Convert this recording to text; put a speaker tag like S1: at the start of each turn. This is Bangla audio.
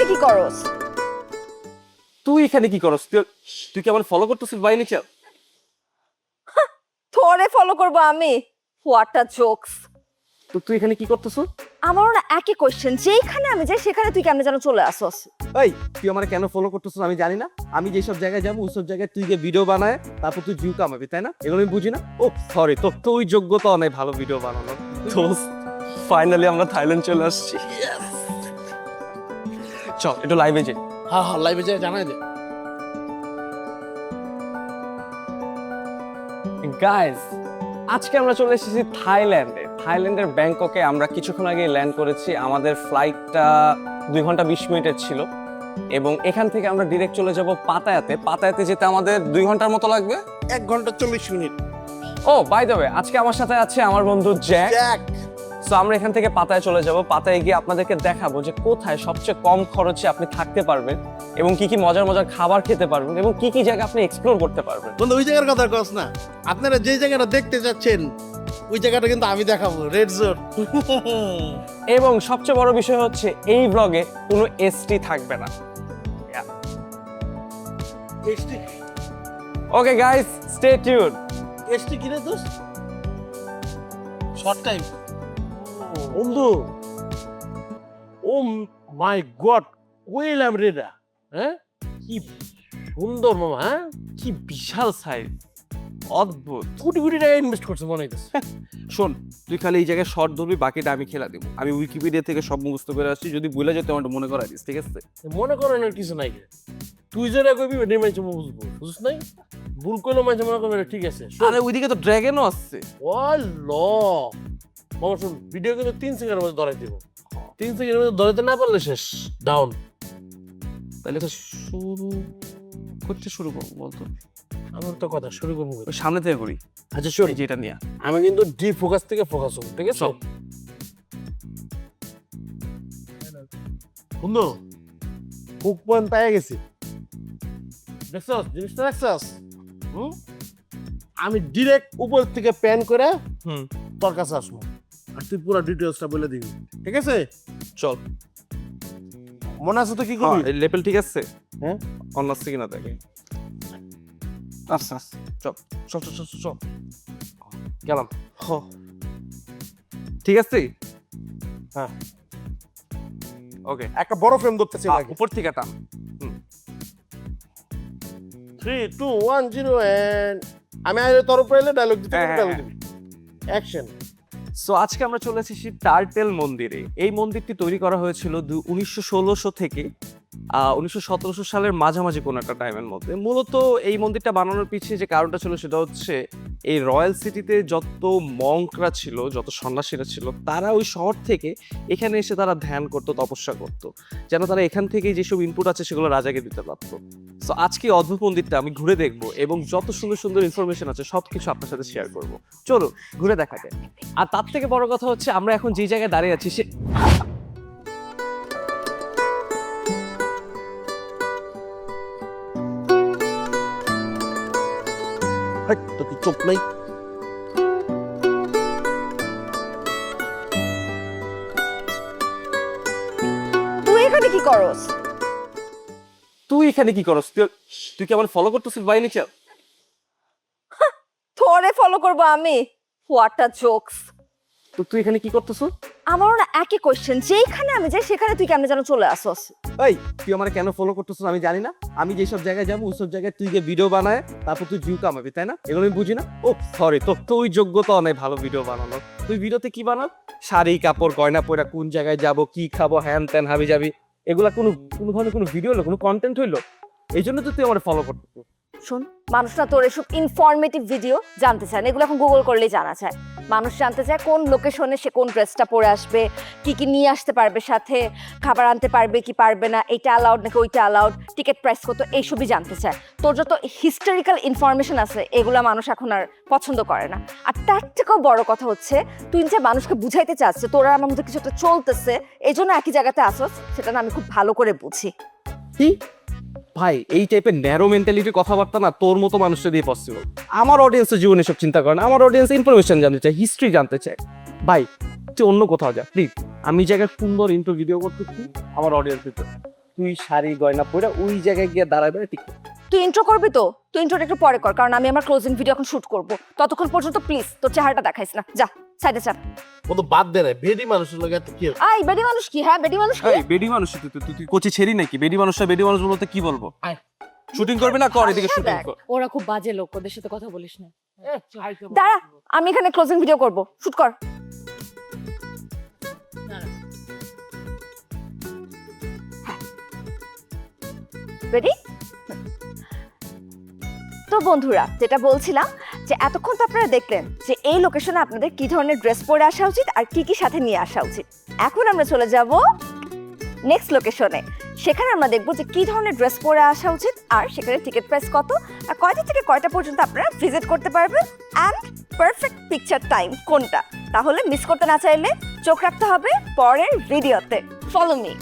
S1: এখানে কি করস?
S2: তুই এখানে কি করস? তুই কি আমার ফলো করতেছিস বাই নেচার?
S1: তোরে ফলো করব আমি? What a jokes.
S2: তো তুই এখানে কি করতেছ?
S1: আমারও না একই কোশ্চেন, যেখানে আমি যাই সেখানে তুই কেমনে যেন চলে আসস।
S2: এই তুই আমার কেন ফলো করতেছিস আমি জানি না। আমি যেসব জায়গায় যাবো ওইসব জায়গায় তুই গিয়ে ভিডিও বানায় তারপর তুই ভিউ কামাবি, তাই না? এগুলো আমি বুঝি না। ও সরি, তোর তো ওই যোগ্যতা অনেক ভালো ভিডিও বানানোর। তো ফাইনালি আমরা থাইল্যান্ড চলে আসছি। চল একটু লাইভে যাই।
S3: হ্যাঁ হ্যাঁ, লাইভে যাই, জানাই দে।
S2: গাইস, আজকে আমরা চলে এসেছি থাইল্যান্ডের ব্যাংককে। আমরা কিছুক্ষণ আগে ল্যান্ড করেছি। আমাদের ফ্লাইটটা 2 ঘন্টা 20 মিনিটের ছিল এবং এখান থেকে আমরা ডিরেক্ট চলে যাব পাতায়াতে যেতে আমাদের 2 ঘন্টার মতো লাগবে।
S3: 1 ঘন্টা 40 মিনিট।
S2: ও বাই দ্য ওয়ে, আজকে আমার সাথে আছে আমার বন্ধু জ্যাক। সো আমরা এখান থেকে পাতায় চলে যাব। পাতায় গিয়ে আপনাদেরকে দেখাবো যে কোথায় সবচেয়ে কম খরচে আপনি থাকতে পারবেন এবং কি কি মজার মজার খাবার খেতে পারবেন এবং কি কি জায়গা আপনি এক্সপ্লোর করতে পারবেন।
S3: বন্ধু, ওই জায়গার কথা কস না। আপনারা যে জায়গাটা দেখতে যাচ্ছেন ওই জায়গাটা কিন্তু আমি দেখাবো, রেড জোন।
S2: এবং সবচেয়ে বড় বিষয় হচ্ছে এই ব্লগে কোনো এসটি থাকবে না।
S3: ST
S2: okay guys, stay tuned.
S3: ST কি রে দোস্ত? Short time. বন্ধু, ও মাই গড, কইলাম রেডা। হ্যাঁ, কি সুন্দর মামা। হ্যাঁ,
S2: কি বিশাল সাইজ, অদ্ভুত।
S3: কোটি কোটি টাকা ইনভেস্ট করছে মনে হইতেছে।
S2: শোন, তুই খালি এই জায়গায় শর্ট ধরবি, বাকিটা আমি খেলা দিব। আমি উইকিপিডিয়া থেকে সব মুখস্থ করে আসছি, যদি ভুলে যেতে আমার মনে করাই দিস, ঠিক আছে?
S3: মনে করেন কিছু নাই। তুই যেটা কইবি ওটাই মাইছে বুঝবো, বুঝছ নাই? ভুল করলে মাইছে মনে করবে ঠিক আছে।
S2: আরে ওইদিকে তো ড্রাগনও আসছে।
S3: ও ল মামা, শুন, ভিডিও কিন্তু 3 সেকেন্ডের মধ্যে ধরাই দিব। 3 সেকেন্ডের মধ্যে ধরাইতে না পারলে শেষ, ডাউন।
S2: তাহলে তো শুরু করবো বলতো।
S3: আমার তো কথা শুরু করবো।
S2: ওই সামনে থেকে করি।
S3: আচ্ছা শোন,
S2: যেটা নিয়ে
S3: আমি কিন্তু ডি ফোকাস থেকে ফোকাস হবো, ঠিক আছে? বন্ধু, হুক পয়েন্ট পেয়ে গেছি। দেখছস জিনিসটা, দেখছস? আমি ডিরেক্ট উপর থেকে প্যান করে তোর কাছে আসবো আর তুই পুরো ডিটেইলসটা বলে দিবি, ঠিক আছে?
S2: চল।
S3: মনে আছে তো কি করবি?
S2: লেভেল ঠিক আছে?
S3: হ্যাঁ,
S2: অন্য আসছে কিনা দেখে। আচ্ছা চল চল চল চল চল গেলাম। ঠিক আছে?
S3: হ্যাঁ,
S2: ওকে।
S3: একটা বড় ফ্রেম ধরতেছি
S2: উপর থেকে টান।
S3: 3 2 1 0 এন্ড আমি আইলে তোর উপরে এলে ডায়লগ দিতে ডায়লগ দিবি। অ্যাকশন।
S2: সো আজকে আমরা চলে এসেছি টার্টেল মন্দিরে। এই মন্দিরটি তৈরি করা হয়েছিল 1916 থেকে 1917 সালের মাঝামাঝি কোনো একটা টাইমের মধ্যে। মূলত এই মন্দিরটা বানানোর পিছিয়ে যে কারণটা ছিল সেটা হচ্ছে এই রয়্যাল সিটিতে যত মঙ্করা ছিল, যত সন্ন্যাসীরা ছিল, তারা ওই শহর থেকে এখানে এসে তারা ধ্যান করতো, তপস্যা করতো, যেন তারা এখান থেকে যেসব ইনপুট আছে সেগুলো রাজাকে দিতে পারতো। সো আজকে অদ্ভুত মন্দিরটা আমি ঘুরে দেখবো এবং যত সুন্দর সুন্দর ইনফরমেশন আছে সবকিছু আপনার সাথে শেয়ার করবো। চলো ঘুরে দেখা যায়। আর তার থেকে বড় কথা হচ্ছে আমরা এখন যে জায়গায় দাঁড়িয়ে আছি সে
S3: তো তুই চোখ নাই।
S1: তুই এখানে কি করস?
S2: তুই কি আমার ফলো করতেছিস বাই নেচার?
S1: তোরে ফলো করব আমি? What a jokes.
S2: তো তুই এখানে কি করতেছ?
S1: আমারও না একই কোশ্চেন, যেখানে আমি যাই সেখানে তুই কেমনে যেন চলে আসস।
S2: এই তুই আমার কেন ফলো করতেছিস আমি জানি না। আমি যেসব জায়গায় যাবো ওইসব জায়গায় তুই গিয়ে ভিডিও বানায় তারপর তুই ভিউ কামাবি, তাই না? এগুলো আমি বুঝি না। ও সরি, তোর তো ওই যোগ্যতা অনেক ভালো ভিডিও বানানোর। তুই ভিডিওতে কি বানাস? শাড়ি কাপড় গয়না পরা, কোন জায়গায় যাবো, কি খাবো, হ্যান ত্যান হাবি যাবি, এগুলা কোনো ধরনের কোনো ভিডিও হলো, কোনো কন্টেন্ট হইলো? এই জন্য তো তুই আমার ফলো করতেছিস।
S1: শোন, মানুষ না তোর এসব ইনফরমেটিভ ভিডিও জানতে চায় না, এগুলো এখন গুগল করলেই জানা যায়। মানুষ জানতে চায় কোন লোকেশনে সে কোন ড্রেসটা পরে আসবে, কি কি নিয়ে আসতে পারবে, সাথে খাবার আনতে পারবে কি পারবে না, এইটা অ্যালাউড নাকি ওইটা অ্যালাউড, টিকিট প্রাইস কত, এইসবই জানতে চায়। তোর যত হিস্টোরিক্যাল ইনফরমেশন আছে এগুলো মানুষ এখন আর পছন্দ করে না। আর তার থেকেও বড় কথা হচ্ছে তুই যে মানুষকে বুঝাইতে চাচ্ছে তোরা আমার মধ্যে কিছু একটা চলতেছে, এই জন্য একই জায়গাতে আসস, সেটা না আমি খুব ভালো করে বুঝি।
S2: কি ভাই, এই টাইপের ন্যারো মেন্টালিটির কথাবার্তা না তোর মতো মানুষের দিয়ে পসিবল। আমার অডিয়েন্সের জীবনে সব চিন্তা করে না। আমার অডিয়েন্স ইনফরমেশন জানতে চায়, হিস্ট্রি জানতে চায়। ভাই তুই অন্য কোথাও যা প্লিজ। আমি জায়গায় সুন্দর ইন্ট্রো ভিডিও করতেছি আমার অডিয়েন্স দিতে। তুই শাড়ি গয়না পরে ওই জায়গায় গিয়ে দাঁড়াবে ঠিক।
S1: তুই ইন্ট্রো করবি তো? তুই ইন্ট্রোটা একটু পরে কর, কারণ আমি আমার ক্লোজিং ভিডিও এখন শুট করব। ততক্ষণ পর্যন্ত প্লিজ তোর চেহারাটা দেখাইস না, যা সাইডে চাপ।
S3: ও তো বাদ দে না, ভেদি মানুষের লগে এত কি
S1: আই বেডি মানুষ কি? হ্যাঁ বেডি মানুষ কি?
S2: এই বেডি মানুষ তুই কোচি ছেড়ি নাকি? বেডি মানুষটা বেডি মানুষ বলতে কি বলবো?
S3: আয়।
S2: শুটিং করবি না কর, এদিকে
S1: আচ্ছা,
S2: শুটিং
S1: দেখ।
S2: কর।
S4: ওরা খুব বাজে লোক, ওদের সাথে কথা বলিস না।
S1: দাঁড়া, আমি এখানে ক্লোজিং ভিডিও করব, শুট কর। রেডি? তো বন্ধুরা, যেটা বলছিলাম যে এতক্ষণ তো আপনারা দেখলেন যে এই লোকেশনে আপনাদের কি ধরনের ড্রেস পরে আসা উচিত আর কি কি সাথে নিয়ে আসা উচিত। এখন আমরা চলে যাব নেক্সট লোকেশনে। সেখানে আমরা দেখব যে কি ধরনের ড্রেস পরে আসা উচিত আর সেখানে টিকিট প্রাইস কত আর কয়টা থেকে কয়টা পর্যন্ত আপনারা ভিজিট করতে পারবেন অ্যান্ড পারফেক্ট পিকচার টাইম কোনটা। তাহলে মিস করতে না চাইলে চোখ রাখতে হবে পরের ভিডিওতে। Follow me.